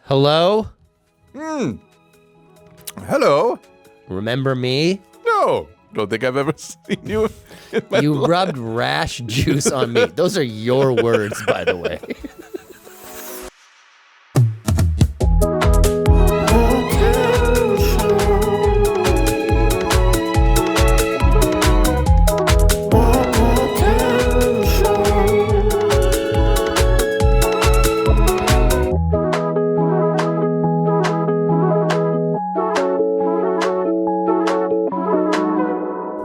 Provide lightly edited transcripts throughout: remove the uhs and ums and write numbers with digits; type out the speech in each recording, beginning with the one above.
Hello? Hello? Remember me? No, don't think I've ever seen you in my You life. rubbed rash juice on me. Those are your words, by the way.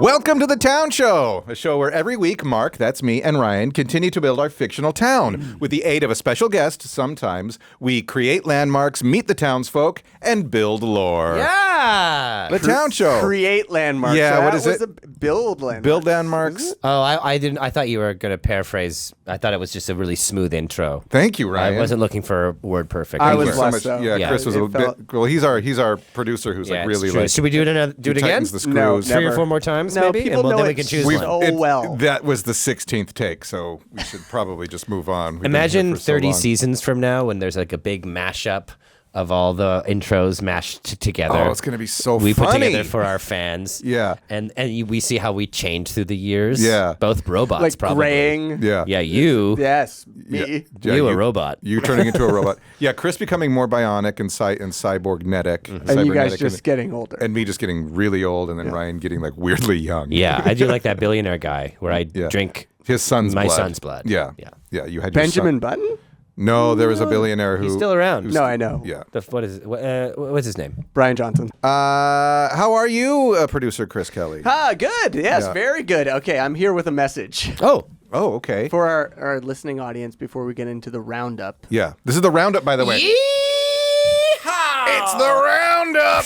Welcome to the Town Show, a show where every week Mark, that's me, and Ryan continue to build our fictional town. With the aid of a special guest, sometimes, we create landmarks, meet the townsfolk, and build lore. Yeah! The Town Show. Create landmarks. Yeah, So what that is was it? Build landmarks. Build landmarks. Oh, I didn't. I thought you were going to paraphrase. I thought it was just a really smooth intro. Thank you, Ryan. I wasn't looking for word perfect. I Thank was you so less much. so. Yeah, Yeah. Chris was a It felt- bit. Well, he's our producer who's like it's really true. like. Should we do it do it again? tightens the screws. No, Three or never. four more times, No, maybe, people and know then we it can choose We've- one. Oh, well. That was the 16th take, so we should probably just move on. We've been Imagine here for so 30 long. seasons from now when there's like a big mashup of all the intros mashed together. Oh, it's gonna be so we funny. put together for our fans. Yeah. And we see how we change through the years. Yeah. Both robots, Like probably. graying. Yeah. Yeah, you. Yes, Yeah. me. Yeah, you a robot. You turning into a robot. Yeah, Chris becoming more bionic and cyborg-netic. And you guys just getting older. And me just getting really old, and then Ryan getting like weirdly young. Yeah, I do like that billionaire guy where I Yeah. drink His son's my blood. son's blood. Yeah. Yeah. Yeah, you had your Benjamin son. Button? No, there was a billionaire who... He's still around. who's- No, I know. Yeah. What is what's his name? Brian Johnson. How are you, producer Chris Kelly? Ah, good. Yes, Yeah. very good. Okay, I'm here with a message Oh, Oh, okay. for our listening audience before we get into the roundup. Yeah. This is the roundup, by the way. Yeehaw! It's the roundup!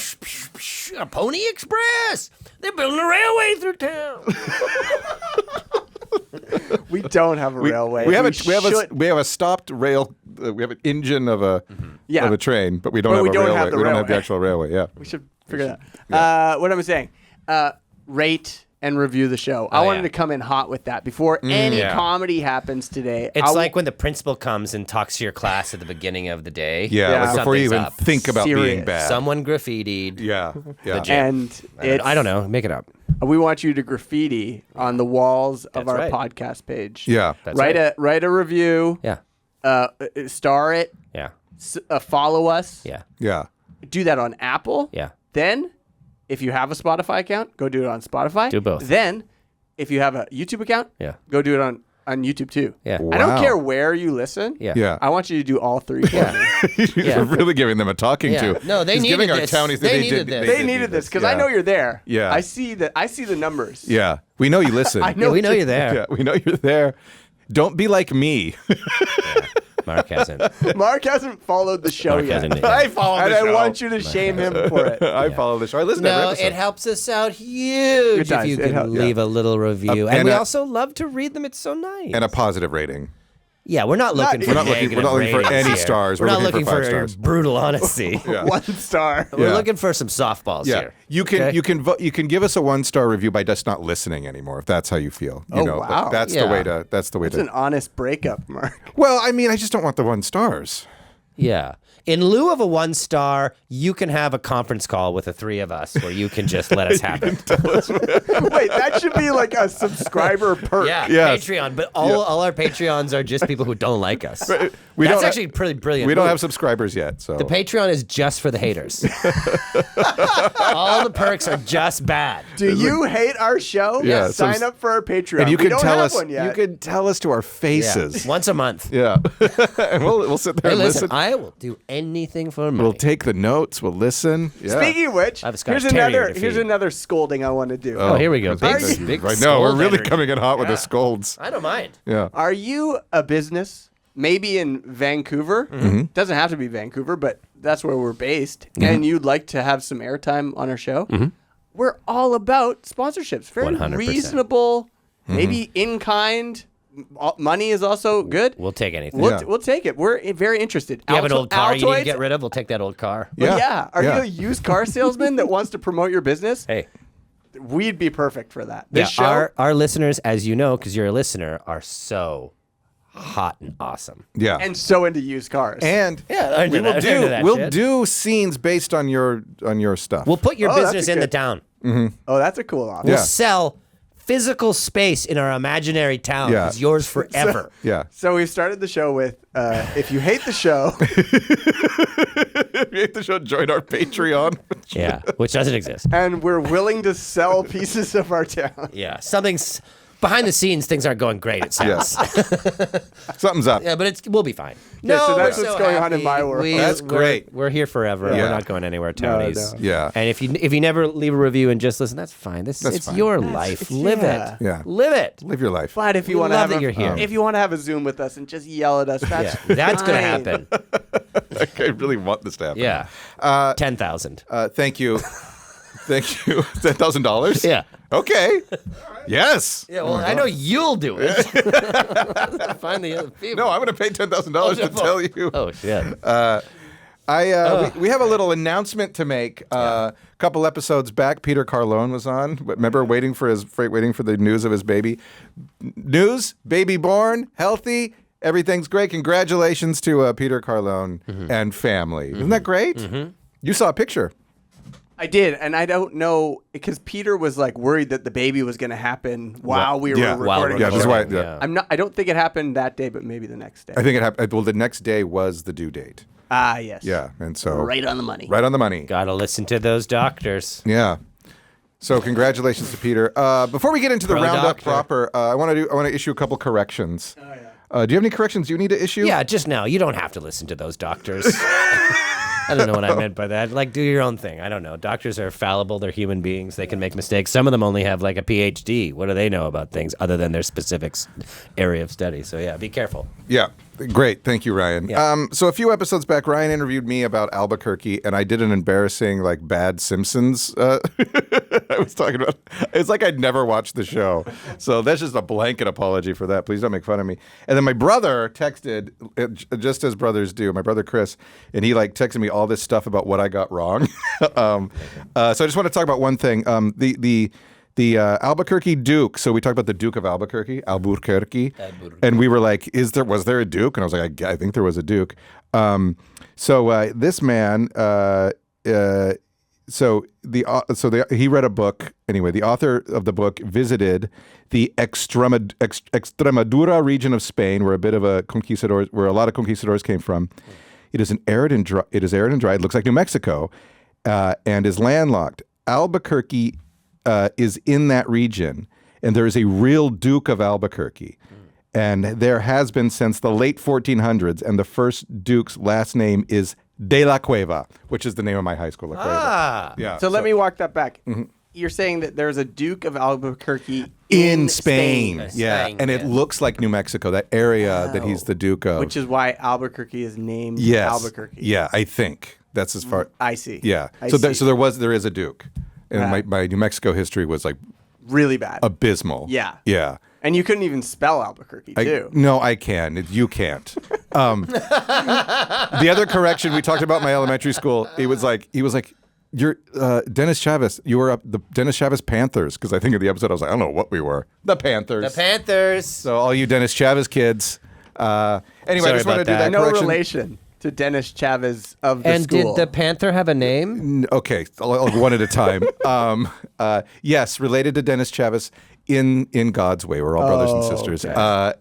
A Pony Express. They're building a railway through town. We don't have a railway. We have should- we have a stopped rail. We have an engine of a Yeah. of a train, but we don't But have we a don't railway. have the we don't have the railway. actual railway. Yeah. We should figure that out. What am I saying? Rate and review the show. I wanted yeah. to come in hot with that before any Yeah. comedy happens today. It's like when the principal comes and talks to your class at the beginning of the day. Yeah. Yeah. Like before you even Something's up. think about being Serious. bad. Someone graffitied. Yeah. Yeah. Legit. and I don't know. Make it up. We want you to graffiti on the walls of That's our right. podcast page. Yeah. That's write right. write a review. Yeah. Star it. Yeah. Follow us. Yeah. Yeah. Do that on Apple. Yeah. Then, if you have a Spotify account, go do it on Spotify. Do both. Then, if you have a YouTube account, Yeah. go do it on YouTube too. Yeah. I don't Wow. care where you listen. Yeah. Yeah. I want you to do all three for me. You're really giving them a talking Yeah. to. No, they He's needed giving our this. townies. They needed this. They did needed need this because I Yeah. know you're there. Yeah. I see the numbers. Yeah. We know you listen. I know Yeah, we know you're there. Yeah. We know you're there. Don't be like me. Mark hasn't. Mark hasn't followed the show Mark yet. hasn't yet. I follow And the I show. want you to shame him for it. I follow the show. I listen to every No, episode. it helps us out huge It does. if you It can helps. leave a little review. and And we a- also love to read them. It's so nice. And a positive rating. Yeah, we're not looking for We're not looking- negative we're not looking for ratings any here. stars. We're We're not looking looking for for 5 stars. brutal honesty. Yeah. 1 star. We're Yeah. looking for some softballs Yeah, here. you can Okay? you can vote. You can give us a 1-star review by just not listening anymore, if that's how you feel. You Oh, know, wow. that's the Yeah. way to. That's the way It's to. an honest breakup, Mark. Well, I mean, I just don't want the 1 stars. Yeah. In lieu of a 1-star, you can have a conference call with the three of us where you can just let us have it. Wait, that should be like a subscriber perk. Yeah, Yes. Patreon. But all our Patreons are just people who don't like us. We That's don't actually pretty brilliant. We don't move. have subscribers yet, so The Patreon is just for the haters. All the perks are just bad. Do you hate our show? Yeah, Sign some- up for our Patreon. and you we can don't tell have us. one yet. You can tell us to our Yeah. faces. Once a month. Yeah, and we'll sit there Hey, and listen, listen. I will do anything for money. We'll take the notes. We'll listen. Yeah. Speaking of which, I have a Scottish here's Terrier another to here's feed. another scolding I want to do. Oh, here we go. Big, Right. big Right now, we're scold really energy. coming in hot with the Yeah. scolds. I don't mind. Yeah. Are you a business, maybe in Vancouver? Mm-hmm. Doesn't have to be Vancouver, but that's where we're based, and you'd like to have some airtime on our show? Mm-hmm. We're all about sponsorships. Very 100%. reasonable, Mm-hmm. maybe in kind. Money is also good. We'll take anything. We'll, Yeah. we'll take it. We're very interested. You have an old car you need to Altoids? get rid of? We'll take that old car. Well, Yeah. Are Yeah. you a used car salesman that wants to promote your business? Hey, We'd be perfect for that. yeah, This show, our listeners, as you know, because you're a listener, are so hot and awesome. Yeah. And so into used cars. And Yeah, we will I do that we'll shit. do scenes based on your stuff. We'll put your Oh, that's business a in the good- town. Oh, that's a cool offer. We'll Yeah. sell physical space in our imaginary town. Yeah. It's yours forever. yeah. So we've started the show with, if you hate the show, If you hate the show, join our Patreon. Yeah, which doesn't exist. and we're willing to sell pieces of our town. Yeah, something's behind the scenes. Things aren't going great. It sounds. Something's up. Yeah, but we'll be fine. so that's we're what's going on in happy. my world. That's great. We're here forever. Yeah. We're not going anywhere, Townies. no. Yeah. And if you never leave a review and just listen, that's fine. It's fine. your life. Live yeah. it. Yeah. Live it. Live your life. But if you We want to love have that you're here. if you want to have a Zoom with us and just yell at us, that's That's gonna fine. happen. I really want this to happen. Yeah. 10,000. Thank you. Thank you. $10,000? Yeah. Okay. Yes. Yeah. Well, I know you'll do it. Find the other people. No, I'm going to pay $10,000 to tell you. Oh shit. We have a little announcement to make. A couple episodes back, Peter Carlone was on. Remember, waiting for the news of his baby. News, baby born, healthy, everything's great. Congratulations to Peter Carlone and family. Isn't that great? You saw a picture. I did, and I don't know because Peter was like worried that the baby was going to happen while we were Yeah. While recording. we're Yeah, the this is show. why. Yeah. I don't think it happened that day, but maybe the next day. I think it happened. Well, the next day was the due date. Ah, yes. Yeah, and so Right on the money. right on the money. Gotta listen to those doctors. Yeah. So congratulations to Peter. Before we get into the Pro roundup doctor. proper, I want to issue a couple corrections. Oh, yeah. Do you have any corrections you need to issue? Yeah, just now. You don't have to listen to those doctors. I don't know what I meant by that. Like, do your own thing. I don't know. Doctors are fallible. They're human beings. They can make mistakes. Some of them only have like a PhD. What do they know about things other than their specific area of study? So yeah, be careful. Yeah. Great. Thank you, Ryan. Yeah. So a few episodes back, Ryan interviewed me about Albuquerque, and I did an embarrassing, like, bad Simpsons. I was talking about. It's like I'd never watched the show. So that's just a blanket apology for that. Please don't make fun of me. And then my brother texted, just as brothers do, my brother Chris, and he, like, texted me all this stuff about what I got wrong. So I just want to talk about one thing. The Albuquerque Duke. So we talked about the Duke of Albuquerque, and we were like, was there a Duke? And I was like, I think there was a Duke. This man, he read a book. Anyway, the author of the book visited the Extremadura region of Spain, where a lot of conquistadors came from. It is arid and dry. It looks like New Mexico, and is landlocked. Albuquerque is in that region, and there is a real Duke of Albuquerque. And there has been since the late 1400s, and the first Duke's last name is De La Cueva, which is the name of my high school, La Cueva. Ah. Yeah. So let me walk that back. You're saying that there's a Duke of Albuquerque in Spain. Yeah, Spain, and it yeah. looks like New Mexico, that area that he's the Duke of. which is why Albuquerque is named yes. Albuquerque. Yeah, I think that's as far. I see. Yeah. I So see. there is a Duke, and my New Mexico history was like Really bad. abysmal. Yeah. Yeah. And you couldn't even spell Albuquerque, too. No, I can. You can't. The other correction we talked about in my elementary school, he was like, you're Dennis Chavez. You were up the Dennis Chavez Panthers, because I think of the episode I was like, I don't know what we were. The Panthers. The Panthers. So all you Dennis Chavez kids. Anyway, I Sorry just want to about do that that. No correction. relation to Dennis Chavez of the And school. did the Panther have a name? Okay, I'll go one at a time. Yes, related to Dennis Chavez in God's way. We're all brothers and sisters. okay.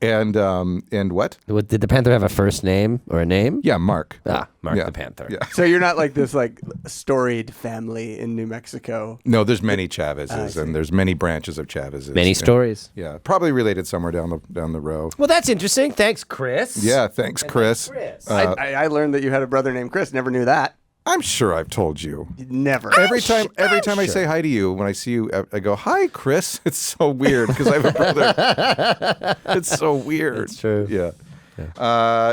And what? Did the Panther have a first name or a name? Yeah, Mark. Mark Yeah. the Panther. Yeah. So you're not like this like storied family in New Mexico. No, there's many Chavezes, and there's many branches of Chavezes. Many And- stories. Yeah, probably related somewhere down the row. Well, that's interesting. Thanks, Chris. Yeah, thanks, Chris. Chris. I learned that you had a brother named Chris. Never knew that. I'm sure I've told you. Never. Every time I say hi to you, when I see you, I go, "Hi, Chris." It's so weird because I have a brother. It's so weird. It's true. Yeah.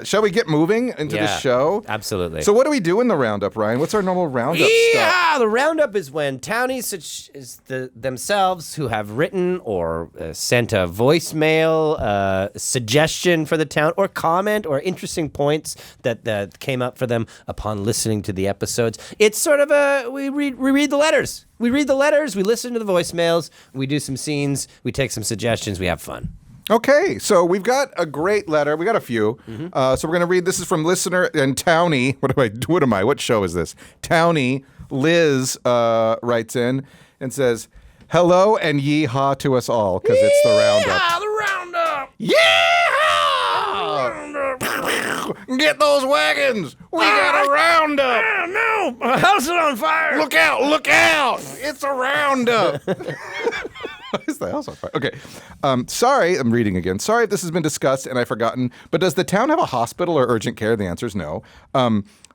Shall we get moving into the show? Absolutely. So what do we do in the roundup, Ryan? What's our normal roundup stuff? Yeah, the roundup is when townies such as themselves who have written or sent a voicemail, suggestion for the town, or comment or interesting points that came up for them upon listening to the episodes. It's sort of we read the letters. We read the letters, we listen to the voicemails, we do some scenes, we take some suggestions, we have fun. Okay, so we've got a great letter. We got a few. So we're going to read. This is from listener and Townie. What am I? What show is this? Townie. Liz writes in and says, "Hello and yee-haw to us all," because it's the roundup. The roundup. Yeah! Get those wagons! We got a roundup! No, my house is on fire. Look out! Look out! It's a roundup! Why is the house on fire? Okay. Sorry, I'm reading again. Sorry if this has been discussed and I've forgotten, but does the town have a hospital or urgent care? The answer is no.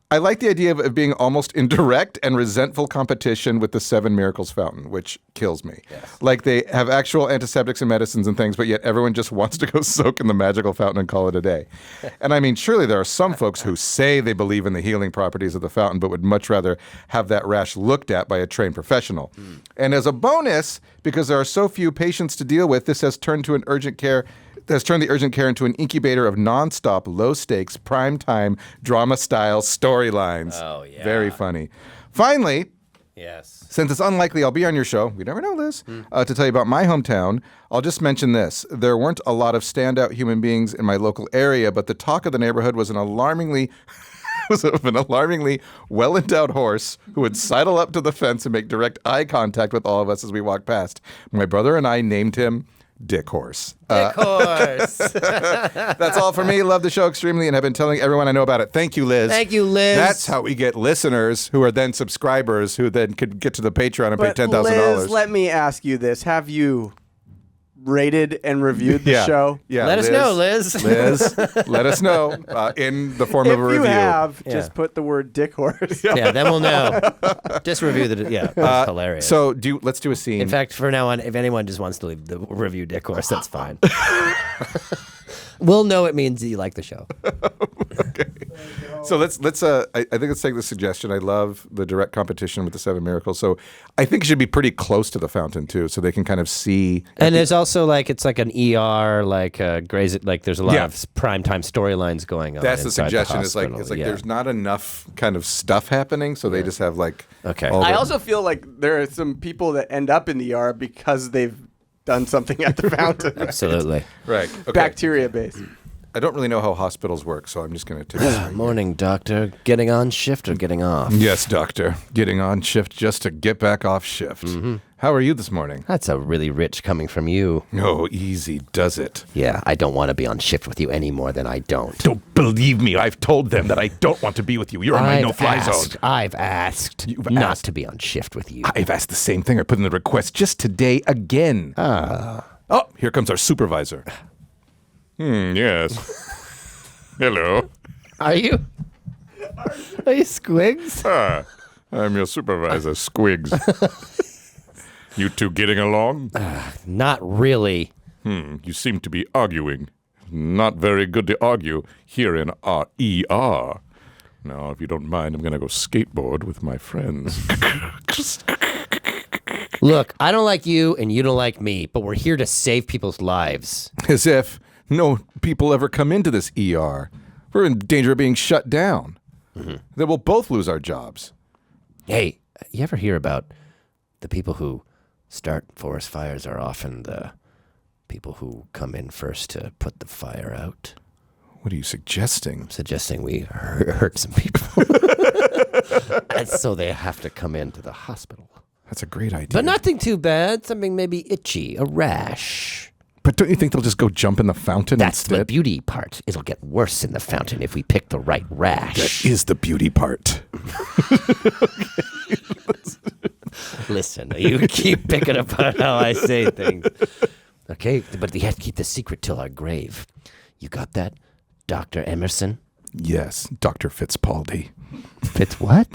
I like the idea of it being almost in direct and resentful competition with the Seven Miracles Fountain, which kills me. Yes. Like they have actual antiseptics and medicines and things, but yet everyone just wants to go soak in the magical fountain and call it a day. And I mean, surely there are some folks who say they believe in the healing properties of the fountain, but would much rather have that rash looked at by a trained professional. And as a bonus, because there are so few patients to deal with, this has turned the urgent care into an incubator of nonstop, low-stakes, prime-time, drama-style storylines. Oh, yeah. Very funny. Finally, Yes. since it's unlikely I'll be on your show, we never know, Liz, to tell you about my hometown, I'll just mention this. There weren't a lot of standout human beings in my local area, but the talk of the neighborhood was an alarmingly well-endowed horse who would sidle up to the fence and make direct eye contact with all of us as we walked past. My brother and I named him Dick Horse. Dick Horse. That's all for me. Love the show extremely and have been telling everyone I know about it. Thank you, Liz. Thank you, Liz. That's how we get listeners who are then subscribers who then could get to the Patreon and pay $10,000. Liz, let me ask you this. Have you rated and reviewed the show? Yeah. Let us know, Liz. Liz, let us know in the form of a review. If you have, just put the word Dick Horse. Yeah, then we'll know. Just review the. Yeah, that's hilarious. So let's do a scene. In fact, for now on, if anyone just wants to leave the review Dick Horse, that's fine. We'll know it means that you like the show. Okay. So let's I think let's take the suggestion. I love the direct competition with the Seven Miracles. So I think it should be pretty close to the fountain too, so they can kind of see. And there's also it's like an ER, like Grey's, like there's a lot of primetime storylines going on. That's the suggestion. It's like there's not enough kind of stuff happening, so they just have Okay. I also feel like there are some people that end up in the ER because they've done something at the fountain. Absolutely. right. Okay. Bacteria based. I don't really know how hospitals work, so I'm just going to take this. Morning, doctor. Getting on shift or getting off? Yes, doctor. Getting on shift just to get back off shift. Mm-hmm. How are you this morning? That's a really rich coming from you. Oh, easy does it. Yeah, I don't want to be on shift with you any more than I don't. Don't believe me. I've told them that I don't want to be with you. You're in my no-fly zone. I've asked not to be on shift with you. I've asked the same thing. I put in the request just today again. Oh, here comes our supervisor. Yes. Hello. Are you Squigs? I'm your supervisor, Squigs. You two getting along? Not really. You seem to be arguing. Not very good to argue here in our ER. Now, if you don't mind, I'm going to go skateboard with my friends. Look, I don't like you and you don't like me, but we're here to save people's lives. As if no people ever come into this ER. We're in danger of being shut down. Mm-hmm. Then we'll both lose our jobs. Hey, you ever hear about the people who start forest fires are often the people who come in first to put the fire out? What are you suggesting? I'm suggesting we hurt some people. And so they have to come into the hospital. That's a great idea. But nothing too bad. Something maybe itchy, a rash. But don't you think they'll just go jump in the fountain That's instead? the beauty part. It'll get worse in the fountain if we pick the right rash. That is the beauty part. Listen, you keep picking apart how I say things. Okay, but we have to keep the secret till our grave. You got that, Dr. Emerson? Yes, Dr. Fitzpaldi. Fitz what?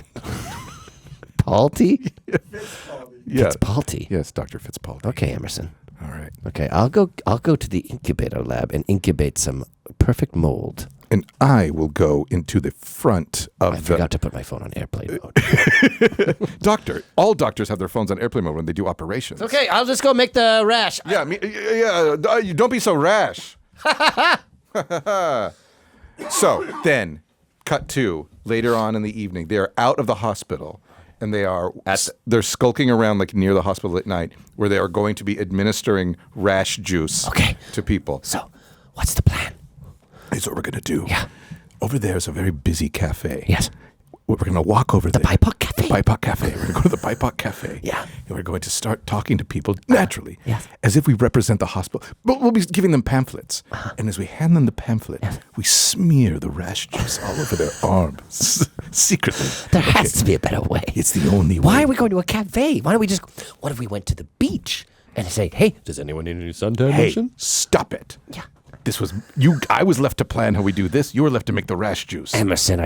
Palty? Yeah. Fitzpaldi. Yes, Dr. Fitzpaldi. Okay, Emerson. All right. Okay, I'll go to the incubator lab and incubate some perfect mold. And I will go into the front of I forgot to put my phone on airplane mode. Doctor, all doctors have their phones on airplane mode when they do operations. Okay, I'll just go make the rash. Yeah, you don't be so rash. So then, cut to later on in the evening. They are out of the hospital, and they're skulking around like near the hospital at night, where they are going to be administering rash juice to people. So, what's the plan? Here's what we're going to do. Yeah. Over there is a very busy cafe. Yes. We're going to walk over there. The BIPOC Cafe? The BIPOC Cafe. We're going to go to the BIPOC Cafe. Yeah. And we're going to start talking to people naturally. Yes. As if we represent the hospital. But we'll be giving them pamphlets. And as we hand them the pamphlet, we smear the rash juice all over their arms. Secretly. There has to be a better way. It's the only way. Why are we going to a cafe? Why don't we just... What if we went to the beach and say, hey, does anyone need any suntan lotion? Stop it. Yeah. This was you. I was left to plan how we do this. You were left to make the rash juice. Emerson,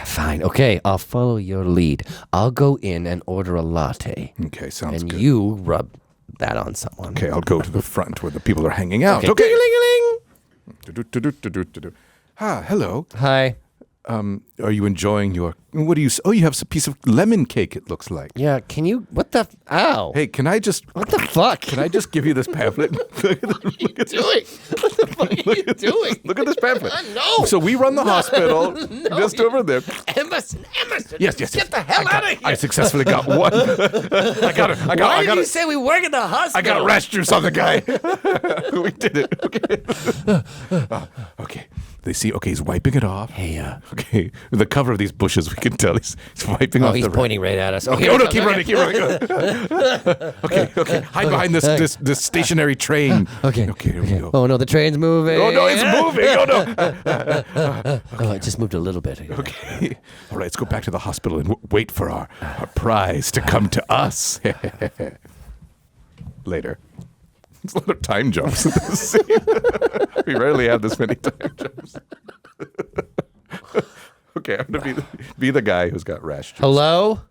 fine. Okay, I'll follow your lead. I'll go in and order a latte. Okay, sounds and good. And you rub that on someone. Okay, I'll go to the front where the people are hanging out. Okay. Ding-a-ling-a-ling. Hello. Hi. Are you enjoying your... What do you... Oh, you have a piece of lemon cake, it looks like. Yeah, can you... What the... Ow. Hey, can I just... What the fuck? Can I just give you this pamphlet? What are you doing? What the fuck are you doing? Look at this pamphlet. No. So we run the hospital just over there. Emerson. Yes. Get the hell out of here. I successfully got one. Why did you say we work at the hospital? I got a rash juice on the guy. We did it. Okay. Okay. They see, okay, he's wiping it off. Hey, Okay, with the cover of these bushes, we can tell he's wiping off he's the... pointing right at us. Okay, no, keep running. Okay. Hide behind this stationary train. Okay. Here we go. Oh, no, the train's moving. Oh, no, it's moving. Oh, no. Oh, it just moved a little bit. Okay. All right, let's go back to the hospital and wait for our prize to come to us. Later. It's a lot of time jumps in this scene. We rarely have this many time jumps. Okay, I'm going to be the guy who's got rash juice. Hello?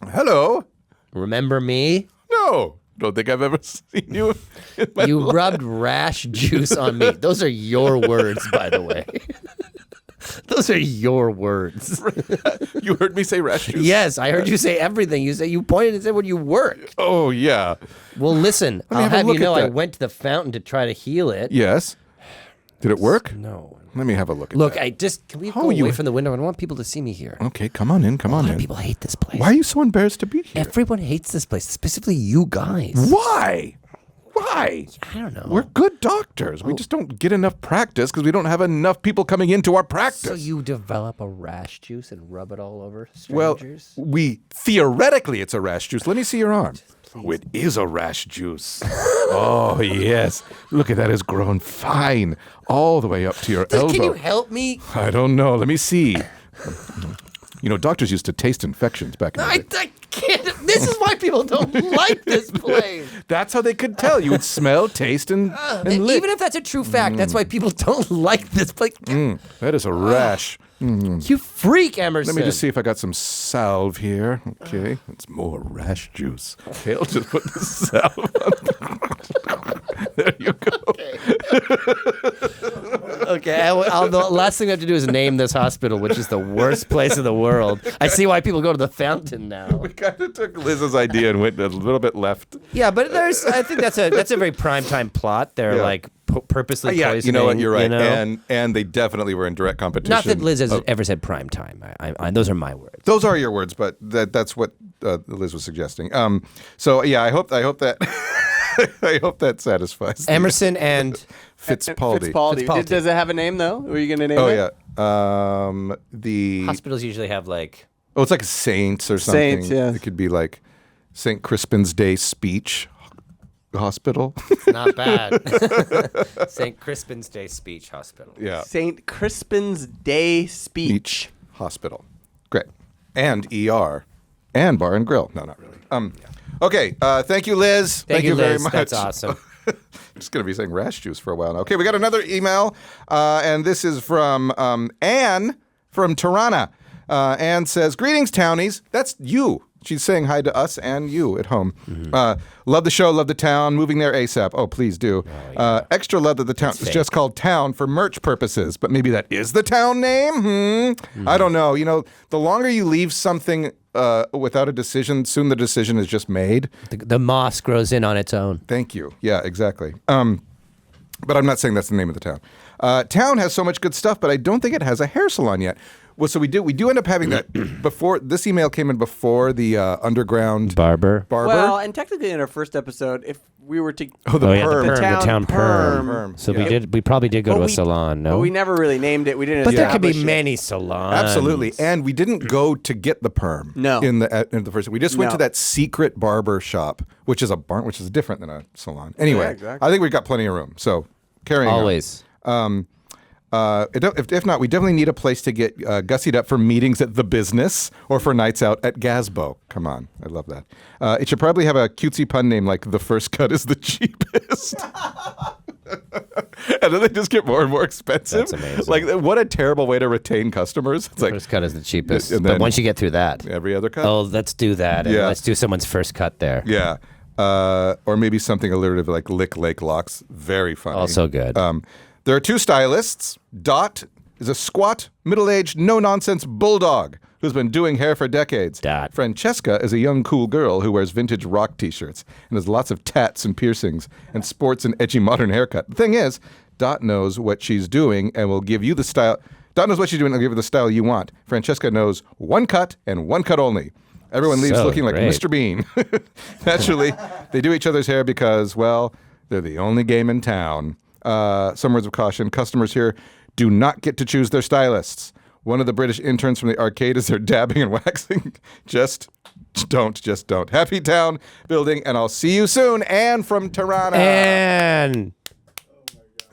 Hello? Remember me? No. Don't think I've ever seen you in my You life. rubbed rash juice on me. Those are your words, by the way. Those are your words. You heard me say rash juice? Yes, I heard you say everything. You pointed and said when you worked. Oh, yeah. Well, listen, me I'll have a have look you know at I that. went to the fountain to try to heal it. Yes. Did it work? No. Let me have a look at Look, that. can we go you- away from the window? I don't want people to see me here. Okay, come on in. A lot of people hate this place. Why are you so embarrassed to be here? Everyone hates this place, specifically you guys. Why? Why? I don't know. We're good doctors. We just don't get enough practice because we don't have enough people coming into our practice. So you develop a rash juice and rub it all over Well, strangers? theoretically, it's a rash juice. Let me see your arm. Oh, it is a rash juice. Oh, yes. Look at that. It's grown fine all the way up to your elbow. Can you help me? I don't know. Let me see. You know, doctors used to taste infections back in the day. I can't. This is why people don't like this place. That's how they could tell. You would smell, taste, and lick. Even if that's a true fact, that's why people don't like this place. That is a rash. You freak, Emerson. Let me just see if I got some salve here. Okay, it's more rash juice. Okay, I'll just put the salve on. There you go. Okay, the last thing I have to do is name this hospital, which is the worst place in the world. I see why people go to the fountain now. We kind of took Liz's idea and went a little bit left. Yeah, but I think that's a very primetime plot. They're Yeah. like purposely Yeah, poisoning. you know what? You're right. You know? And they definitely were in direct competition. Not that Liz has of- ever said primetime. Those are my words. Those are your words, but that's what Liz was suggesting. So yeah, I hope that I hope that satisfies Emerson and Fittipaldi. Fittipaldi. Does it have a name though? Were you gonna name Oh it? yeah. The hospitals usually have like it's like Saints or something. Saints, yeah. It could be like St. Crispin's Day Speech Hospital. not bad. St. Crispin's Day Speech Hospital. Yeah. St. Crispin's Day Speech. Beach Hospital. Great. And ER. And Bar and Grill. No, not really. Okay. Thank you, Liz. Thank you, very Liz. much. That's awesome. I'm just going to be saying rash juice for a while now. Okay, we got another email, and this is from Anne from Tirana. Anne says, "Greetings, Townies." That's you. She's saying hi to us and you at home. Love the show, love the town. Moving there ASAP. Oh, please do. Extra love that the town is just called Town for merch purposes, but maybe that is the town name? I don't know. You know, the longer you leave something without a decision, soon the decision is just made. The moss grows in on its own. Thank you. Yeah, exactly. But I'm not saying that's the name of the town. Town has so much good stuff, but I don't think it has a hair salon yet. Well, so we do end up having that before. This email came in before the underground Barber. Well, and technically in our first episode, if we were to the perm. The town perm. Perm. So Yeah. we probably did go But to a we- salon, no? But we never really named it. We didn't. But there could be establish it. many salons. Absolutely, and we didn't go to get the perm. No. in the first. We just went No. to that secret barber shop, which is which is different than a salon. Anyway, Yeah, exactly. I think we've got plenty of room. So carrying on. Always. If not, we definitely need a place to get gussied up for meetings at the business or for nights out at Gazbo. Come on, I love that. It should probably have a cutesy pun name like "The first cut is the cheapest." And then they just get more and more expensive. That's amazing. Like, what a terrible way to retain customers. It's like First cut is the cheapest. And But then- once you get through that, every other cut. oh, let's do that. And Yeah. let's do someone's first cut there. Yeah. Or maybe something alliterative like Lick Lake Locks. Very funny. Also good. There are two stylists. Dot is a squat, middle-aged, no-nonsense bulldog who's been doing hair for decades. Dot. Francesca is a young, cool girl who wears vintage rock T-shirts and has lots of tats and piercings and sports an edgy modern haircut. The thing is, Dot knows what she's doing and will give you the style. Dot knows what she's doing and will give you the style you want. Francesca knows one cut and one cut only. Everyone leaves So looking like great. Mr. Bean. Naturally, they do each other's hair because, well, they're the only game in town. Some words of caution. Customers here do not get to choose their stylists. One of the British interns from the arcade is there dabbing and waxing. Just don't. Happy Town building, and I'll see you soon. Anne from Tirana. And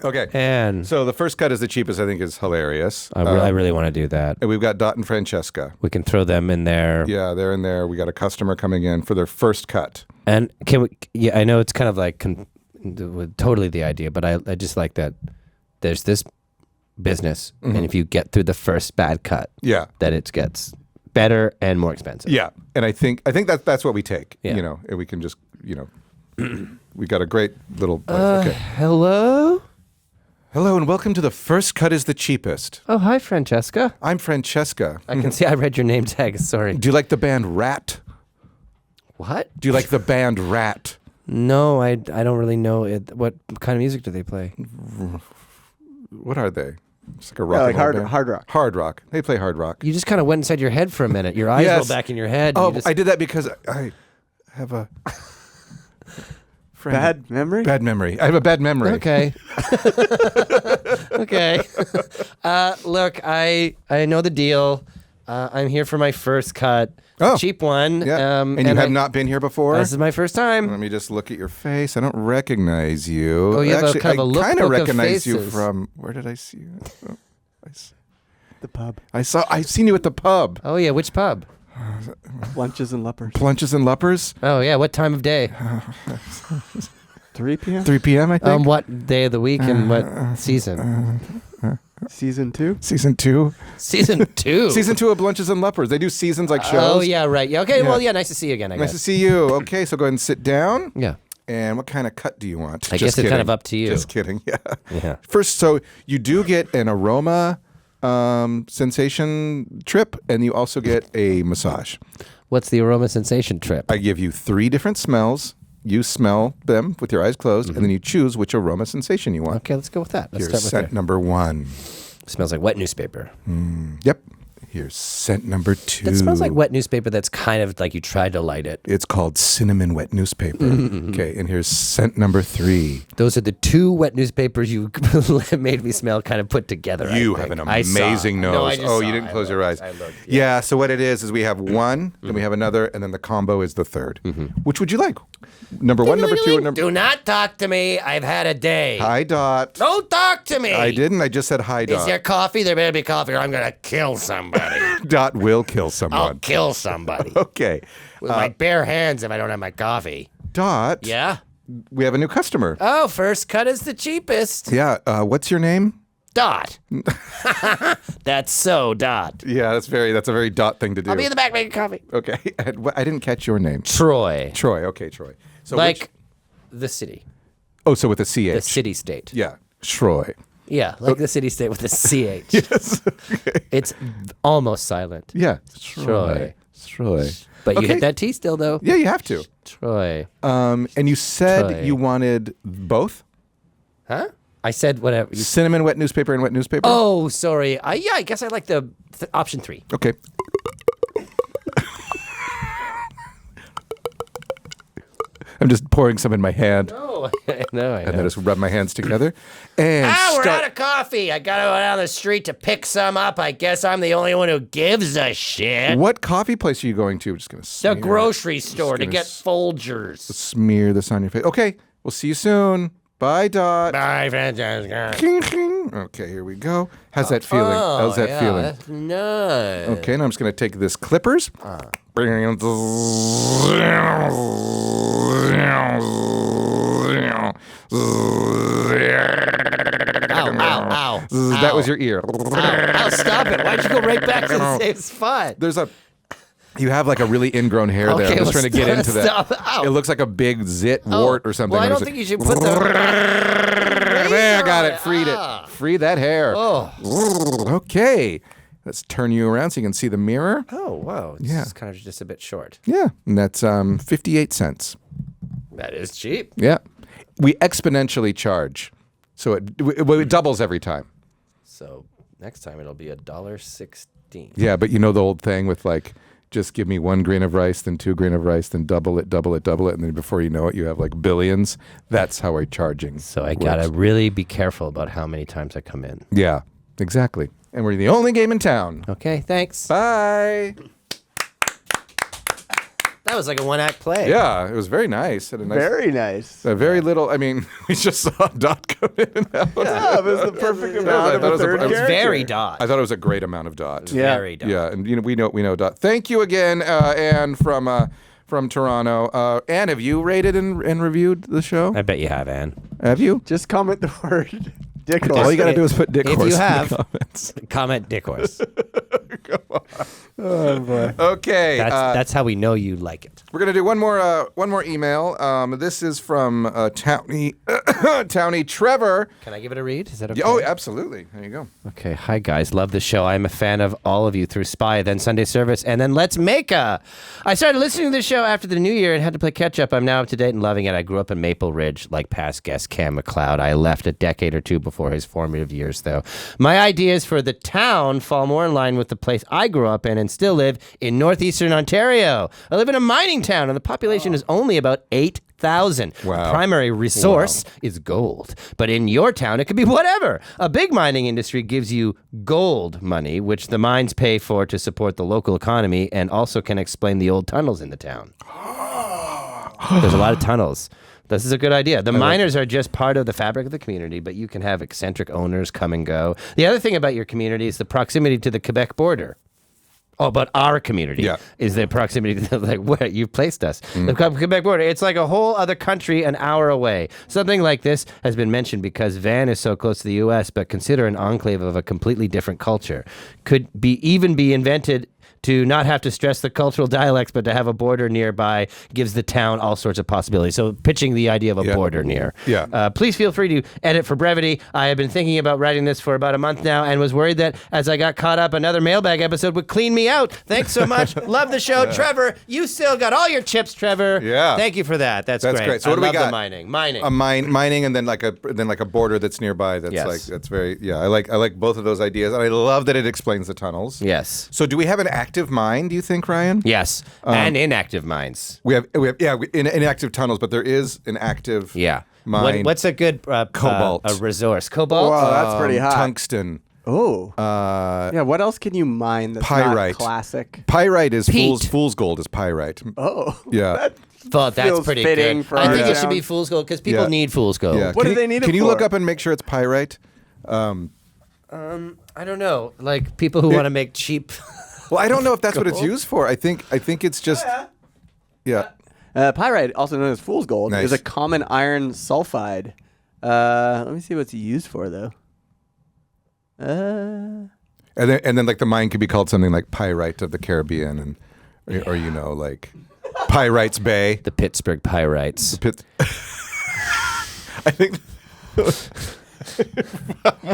Okay. And So the first cut is the cheapest, I think, is hilarious. I really want to do that. And we've got Dot and Francesca. We can throw them in there. Yeah, they're in there. We got a customer coming in for their first cut. And can we? Yeah, I know it's kind of like totally the idea, but I just like that. There's this business, and if you get through the first bad cut, Yeah. that it gets better and more expensive. Yeah, and I think that's what we take. Yeah. You know, and we can just we got a great little. Okay. Hello. Hello and welcome to the first cut is the cheapest. Oh, hi, Francesca. I'm Francesca. I can see I read your name tag. Sorry. Do you like the band Rat? What? Do you like the band Rat? No, I don't really know it. What kind of music do they play? What are they? It's like a rock. Yeah, like and roll band. hard rock. Hard rock. They play hard rock. You just kind of went inside your head for a minute. Your eyes Yes. rolled back in your head. Oh, You just- I did that because I have a Bad memory? bad memory. I have a bad memory. Okay. Okay. Look, I know the deal. I'm here for my first cut. Oh. Cheap one. Yeah. and you have not been here before? This is my first time. Let me just look at your face. I don't recognize you. Oh, you have a kind of a I kind of lookbook of recognize you faces. from. Where did I see you? Oh, The pub. I've seen you at the pub. Oh, yeah. Which pub? Lunches and lepers. Plunches and Luppers. Oh, yeah. What time of day? 3 p.m. 3 p.m. I think. What day of the week and what season? Season 2. Season 2. Season 2. Season 2 of Lunches and Luppers. They do seasons like shows. Oh, yeah, right. Yeah. Okay. Yeah. Well, yeah. Nice to see you again, I Nice guess. to see you. Okay, so go ahead and sit down. Yeah. And what kind of cut do you want? I guess it's kind of up to you. Just kidding. Yeah. Yeah. First, so you do get an aroma sensation trip, and you also get a massage. What's the aroma sensation trip? I give you 3 different smells. You smell them with your eyes closed, and then you choose which aroma sensation you want. Okay, let's go with that. Let's Here's start with scent that. number 1. Smells like wet newspaper. Yep. Here's scent number 2. That smells like wet newspaper that's kind of like you tried to light it. It's called cinnamon wet newspaper. Okay, and here's scent number 3. Those are the 2 wet newspapers you made me smell kind of put together. I You think. have an I saw. amazing nose. No, I just oh, saw. you didn't I close your looked. eyes. I looked, yeah, so what it is we have one, then we have another, and then the combo is the third. Which would you like? Number 1, number 2, or number... Do not talk to me. I've had a day. Hi, Dot. Don't talk to me. I didn't. I just said hi, Is Dot. there coffee? There better be coffee or I'm going to kill somebody. Dot will kill I'll someone. kill somebody. Okay. With my bare hands if I don't have my coffee. Dot, Yeah? we have a new customer. Oh, first cut is the cheapest. Yeah, what's your name? Dot. That's so Dot. Yeah, that's a very Dot thing to do. I'll be in the back making coffee. Okay. I didn't catch your name. Troy. Troy. Okay, Troy. So Like the city. so with a CH. The city state. Yeah. Troy. Yeah, like the city state with a CH. Yes. Okay. It's almost silent. Yeah. Troy. Troy. But you Okay. hit that T still, though. Yeah, you have to. Troy. And you said Troy. you wanted both? Huh? I said whatever. Cinnamon, wet newspaper, and wet newspaper. Oh, sorry. Yeah, I guess I like the option 3. Okay. I'm just pouring some in my hand. Oh, no, I And then know. just rub my hands together. And We're out of coffee. I gotta go down the street to pick some up. I guess I'm the only one who gives a shit. What coffee place are you going to? We're just going to The grocery store to gonna get Folgers. smear this on your face. Okay, we'll see you soon. Bye, Dot. Bye, Francesca. King, king. Okay, here we go. How's that feeling? How's that feeling? That's nice. Okay, now I'm just going to take this clippers. Ow. That was your ear. Ow, stop it. Why'd you go right back to the same spot? You have like a really ingrown hair there. Okay, I'm just trying to get into that. stop. Ow. It looks like a big zit wart or something. Well, I don't Or think is you it- should put the... There, I got it. Freed Ah. it. Free that hair. Oh. Okay. Let's turn you around so you can see the mirror. Oh, wow. It's Yeah. kind of just a bit short. Yeah, and that's 58 cents. That is cheap. Yeah. We exponentially charge. So it doubles every time. So next time it'll be $1.16. Yeah, but you know the old thing with like, just give me 1 grain of rice, then 2 grain of rice, then double it, and then before you know it, you have like billions. That's how we're charging. So I gotta really be careful about how many times I come in. Yeah, exactly. And we're the only game in town. Okay, thanks. Bye. That was like a one-act play. Yeah, it was very nice. Had a nice, Very nice. very little. I mean, we just saw Dot come in and out. Yeah, it was the perfect amount of that a was a- third it was character. Very Dot. I thought it was a great amount of Dot. Yeah. Very Dot. Yeah, and we know Dot. Thank you again, Anne from Toronto. Anne, have you rated and reviewed the show? I bet you have, Ann. Have you? Just comment the word dick All you got to do is put Dick If Horse you in have- the comments. Comment Dick Horse. Oh, boy. Okay, That's how we know you like it. we're gonna do one more email. This is from Townie Trevor. Can I give it a read? Is that okay? Oh, absolutely. There you go. Okay. Hi, guys. Love the show. I'm a fan of all of you through Spy, then Sunday Service, and then Let's Make a. I started listening to this show after the new year and had to play catch up. I'm now up to date and loving it. I grew up in Maple Ridge, like past guest Cam McLeod. I left a decade or two before his formative years, though. My ideas for the town fall more in line with the place I grew up in and still live in northeastern Ontario. I live in a mining town, and the population is only about 8,000. Wow. The primary resource is gold. But in your town, it could be whatever. A big mining industry gives you gold money, which the mines pay for to support the local economy and also can explain the old tunnels in the town. There's a lot of tunnels. This is a good idea. The miners are just part of the fabric of the community, but you can have eccentric owners come and go. The other thing about your community is the proximity to the Quebec border. Oh, but our community is the proximity to like where you've placed us. The Quebec border. It's like a whole other country an hour away. Something like this has been mentioned because Van is so close to the U.S., but consider an enclave of a completely different culture. Could even be invented to not have to stress the cultural dialects, but to have a border nearby gives the town all sorts of possibilities. So pitching the idea of a border near. Yeah. Please feel free to edit for brevity. I have been thinking about writing this for about a month now and was worried that as I got caught up, another mailbag episode would clean me out. Thanks so much. Love the show. Trevor, you still got all your chips, Trevor. Yeah. Thank you for that. That's great. So what I do we love got? the mining. Mining. Mining, and then like a border that's nearby. That's Yes. that's very. Yeah, I like both of those ideas, and I love that it explains the tunnels. Yes. So do we have an active mine? Do you think, Ryan? Yes. And inactive mines. We have inactive tunnels, but there is an active mine. What's a good Cobalt. a resource? Cobalt? Wow, that's pretty hot. Tungsten. Oh. Yeah, what else can you mine that's Pyrite. not classic? Pyrite is Peat. fool's gold is pyrite. Oh. Yeah. That's feels pretty fitting good. for I our think it should town. be fool's gold because people Yeah. need fool's gold. Yeah. What Can do you- they need it Can you look for? up and make sure it's pyrite? I don't know. Like people who want to make cheap. Well, I don't know if that's what it's used for. I think it's just. Yeah. Pyrite, also known as fool's gold, Nice. is a common iron sulfide. Let me see what's used for, though. And then like the mine could be called something like Pyrite of the Caribbean, or like Pirates Bay. The Pittsburgh Pyrites. I think.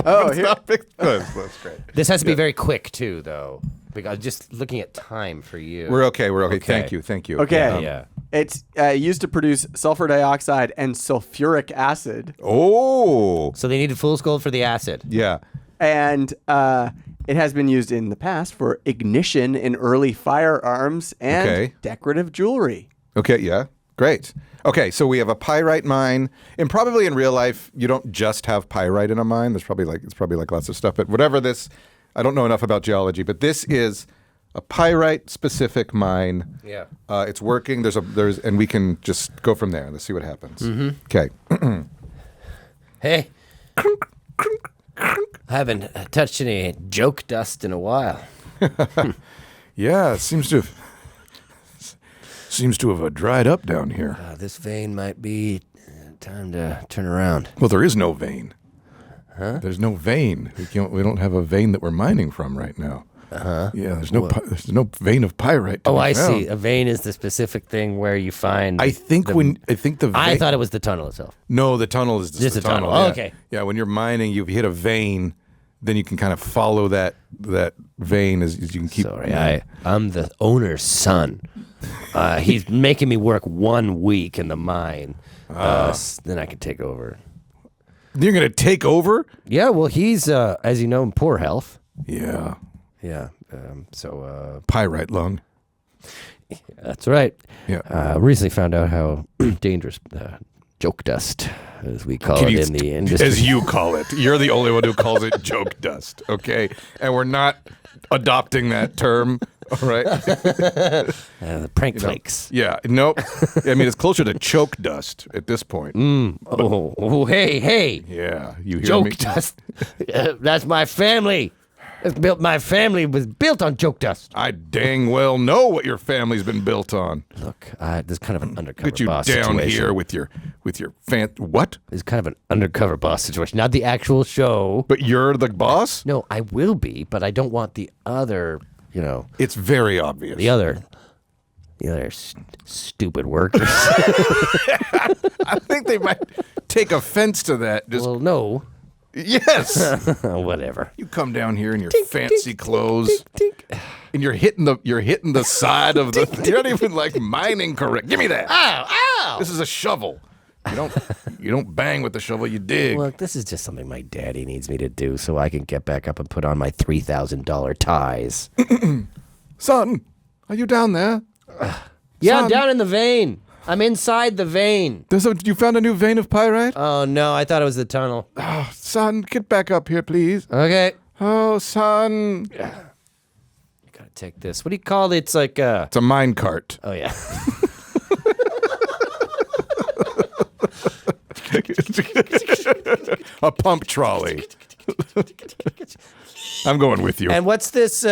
Oh, here. That's great. This has to be very quick too, though, because just looking at time for you. We're okay. Thank you. Okay. Yeah. It's used to produce sulfur dioxide and sulfuric acid. Oh. So they needed fool's gold for the acid. Yeah. And it has been used in the past for ignition in early firearms and decorative jewelry. Okay, yeah. Great. Okay, so we have a pyrite mine. And probably in real life, you don't just have pyrite in a mine. It's probably like lots of stuff. But whatever this, I don't know enough about geology, but this is a pyrite specific mine. Yeah. It's working. And we can just go from there. Let's see what happens. Okay. Hey. I haven't touched any joke dust in a while. Yeah, it seems to have dried up down here. This vein might be time to turn around. Well, there is no vein. Huh? There's no vein. We don't have a vein that we're mining from right now. Yeah, there's no vein of pyrite. Oh, I see. A vein is the specific thing where you find. I think the vein. I thought it was the tunnel itself. No, the tunnel is just the tunnel. Oh, yeah. okay. Yeah, when you're mining, you hit a vein, then you can kind of follow that vein as you can keep. Sorry, I'm the owner's son. He's making me work 1 week in the mine. Then I can take over. You're going to take over? Yeah, well, he's, as you know, in poor health. Yeah. Yeah. Pyrite lung. That's right. Yeah. Recently found out how dangerous joke dust, as we call it in the industry. As you call it. You're the only one who calls it joke dust, okay? And we're not adopting that term, all right? The prank flakes. Yeah, nope. I mean, it's closer to choke dust at this point. Hey. Yeah, you hear Joke me? dust. That's my family. My family was built on joke dust. I dang well know what your family's been built on. Look, this is kind of an undercover Get you boss down situation. here with your what? It's kind of an undercover boss situation, not the actual show. But you're the boss? No, I will be, but I don't want the other, It's very obvious. the other stupid workers. I think they might take offense to that. Just Well, no. yes. Whatever. You come down here in your fancy clothes, and you're hitting the side of the. You're not even like mining correct. Give me that. Ow! This is a shovel. You don't bang with the shovel. You dig. Look, this is just something my daddy needs me to do so I can get back up and put on my $3,000 ties. Son, are you down there? Yeah, I'm Son. down in the vein. I'm inside the vein. You found a new vein of pyrite? Oh, no, I thought it was the tunnel. Oh, son, get back up here, please. Okay. Oh, son. You gotta take this. What do you call it? It's like It's a mine cart. Oh, yeah. A pump trolley. I'm going with you. And what's this?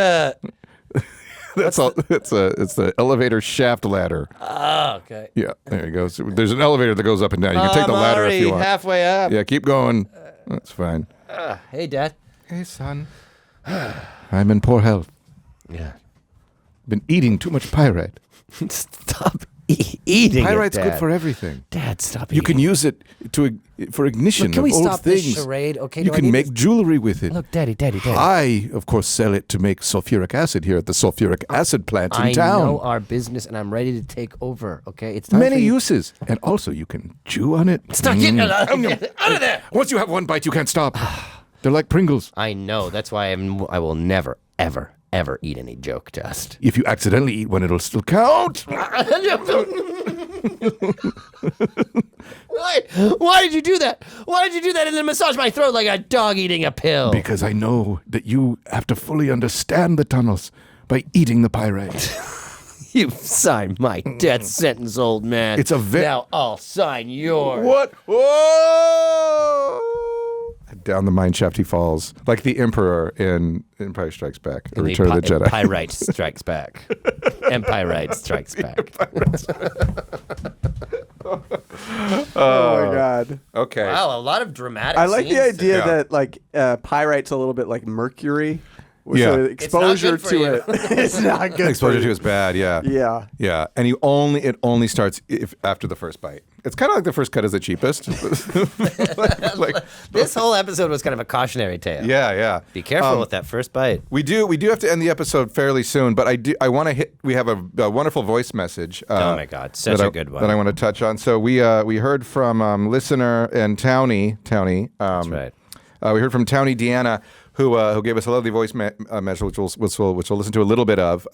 It's the elevator shaft ladder. Oh, okay. Yeah, there you go. So there's an elevator that goes up and down. You can take the ladder if you want. Halfway up. Yeah, keep going. That's fine. Hey, Dad. Hey, son. I'm in poor health. Yeah. Been eating too much pyrite. Stop eating. Pyrite's it, good Dad. for everything. Dad, stop You eating. can use it for ignition Look, can of we old stop things. this charade? Okay, You do I can need make this? jewelry with it. Look, Daddy. I, of course, sell it to make sulfuric acid here at the sulfuric acid plant in I town. know our business, and I'm ready to take over. Okay, it's time Many for you. uses, and also you can chew on it. Stop getting out of there. Once you have one bite, you can't stop. They're like Pringles. I know. That's why I will never, ever, ever eat any joke dust. If you accidentally eat one, it'll still count. Why did you do that? Why did you do that and then massage my throat like a dog eating a pill? Because I know that you have to fully understand the tunnels by eating the pyrite. You signed my death sentence, old man. It's a Now I'll sign yours. What? Whoa! Down the mine shaft he falls, like the Emperor in Empire Strikes Back, or Return of the Jedi. Pyrite strikes back. Empirite strikes back. Oh my God. Okay. Wow, a lot of dramatic I like the scenes idea Yeah. that like pyrite's a little bit like mercury. Yeah. So exposure It's not good for to it is not good. Exposure for to you. is bad. Yeah. Yeah. Yeah, and it only starts after the first bite. It's kind of like the first cut is the cheapest. like, This whole episode was kind of a cautionary tale. yeah. Be careful with that first bite. We do have to end the episode fairly soon, but I want to hit. We have a wonderful voice message. Oh my God, such a good one that I want to touch on. So we heard from listener and Townie. That's right. We heard from Townie Deanna, who gave us a lovely voice message, which we'll listen to a little bit of.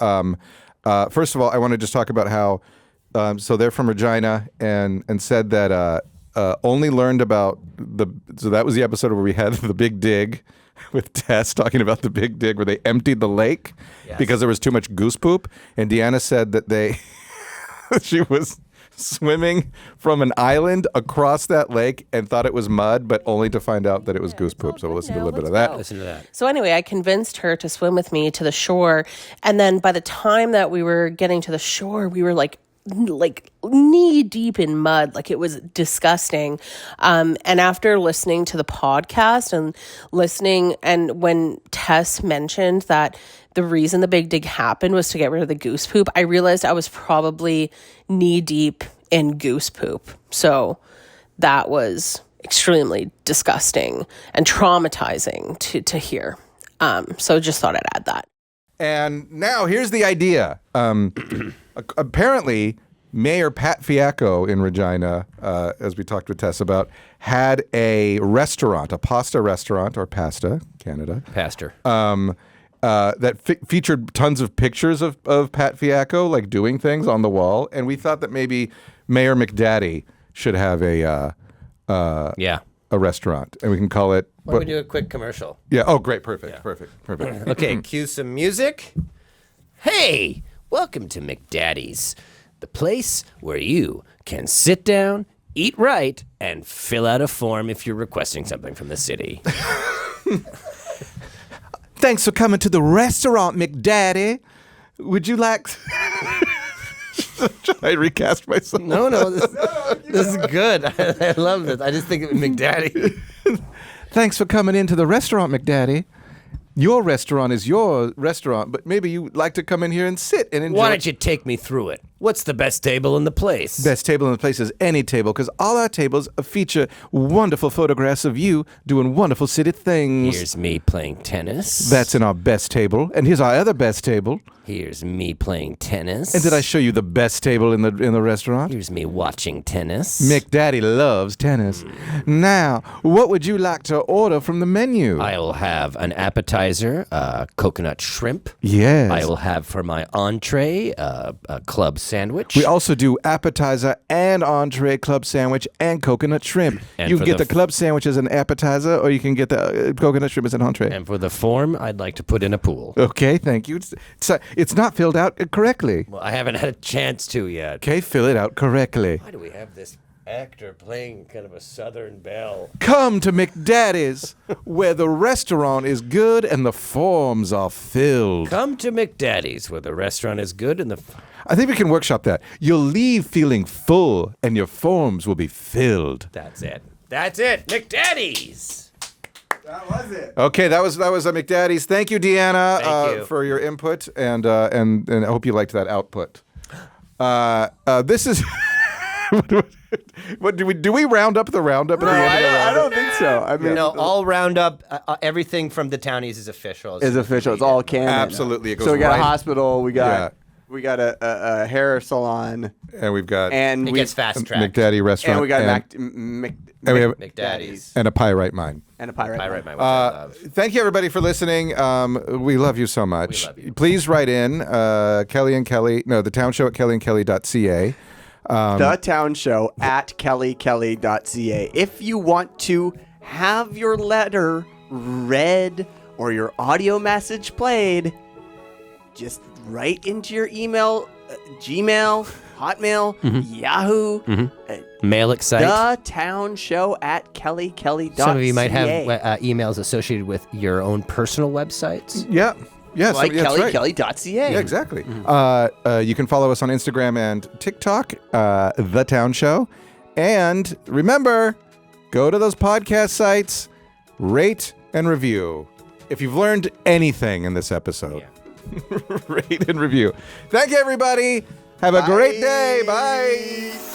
First of all, I want to just talk about how. So they're from Regina and said that only learned about so that was the episode where we had the big dig with Tess talking about the big dig where they emptied the lake because there was too much goose poop. And Deanna said that she was swimming from an island across that lake and thought it was mud, but only to find out that it was goose poop. So we'll listen to a little bit of that. Listen to that. So anyway, I convinced her to swim with me to the shore. And then by the time that we were getting to the shore, we were like knee deep in mud. Like, it was disgusting. And after listening to the podcast and when Tess mentioned that the reason the big dig happened was to get rid of the goose poop, I realized I was probably knee deep in goose poop. So that was extremely disgusting and traumatizing to hear. So just thought I'd add that. And now here's the idea. Apparently, Mayor Pat Fiacco in Regina, as we talked with Tess about, had a restaurant, a pasta restaurant, or pasta, Canada. Pastor. That featured tons of pictures of Pat Fiacco, like doing things on the wall. And we thought that maybe Mayor McDaddy should have a restaurant. And we can call it... Why don't we do a quick commercial? Yeah. Oh, great. Perfect. Okay, cue some music. Hey, welcome to McDaddy's, the place where you can sit down, eat right, and fill out a form if you're requesting something from the city. Thanks for coming to the restaurant, McDaddy. Would you like... Should I recast myself? No, this is good. I love this. I just think of McDaddy. Thanks for coming into the restaurant, McDaddy. Your restaurant is your restaurant, but maybe you'd like to come in here and sit and enjoy. Why don't you take me through it? What's the best table in the place? Best table in the place is any table, because all our tables feature wonderful photographs of you doing wonderful city things. Here's me playing tennis. That's in our best table. And here's our other best table. Here's me playing tennis. And did I show you the best table in the restaurant? Here's me watching tennis. McDaddy loves tennis. Now, what would you like to order from the menu? I will have an appetizer, coconut shrimp. Yes. I will have for my entree a club sandwich. We also do appetizer and entree club sandwich and coconut shrimp. And you for can get the the club sandwich as an appetizer, or you can get the coconut shrimp as an entree. And for the form, I'd like to put in a pool. Okay, thank you. It's not filled out correctly. Well, I haven't had a chance to yet. Okay, fill it out correctly. Why do we have this actor playing kind of a southern belle? Come to McDaddy's, where the restaurant is good and the forms are filled. Come to McDaddy's, where the restaurant is good and the... I think we can workshop that. You'll leave feeling full, and your forms will be filled. That's it. That's it. McDaddy's. That was it. Okay, that was a McDaddy's. Thank you, Deanna, Thank you. for your input, and I hope you liked that output. This is. What do we round up the roundup at the end of the roundup? I don't think so. I mean, No, all roundup, everything from the Townies is official. is official. It's all canon. Absolutely, it goes So we got right- a hospital. We got Yeah. we got a hair salon, And we've got and It we gets fast-tracked. McDaddy restaurant, and we got and we have McDaddy's. and a pyrite mine. and a pirate. Pyrite, my which I love. Thank you, everybody, for listening. We love you so much. We love you. Please write in Kelly and Kelly. No, the town show at kellyandkelly.ca. The Town Show at kellykelly.ca. If you want to have your letter read or your audio message played, just write into your email, Gmail, Hotmail, Yahoo, Mail it site. The Town Show at kellykelly.ca. Some of you might have emails associated with your own personal websites. Yeah. Yes, like that's right. kellykelly.ca. Yeah, exactly. You can follow us on Instagram and TikTok, The Town Show. And remember, go to those podcast sites, rate and review. if you've learned anything in this episode, rate and review. Thank you, everybody. Have a great day. Bye.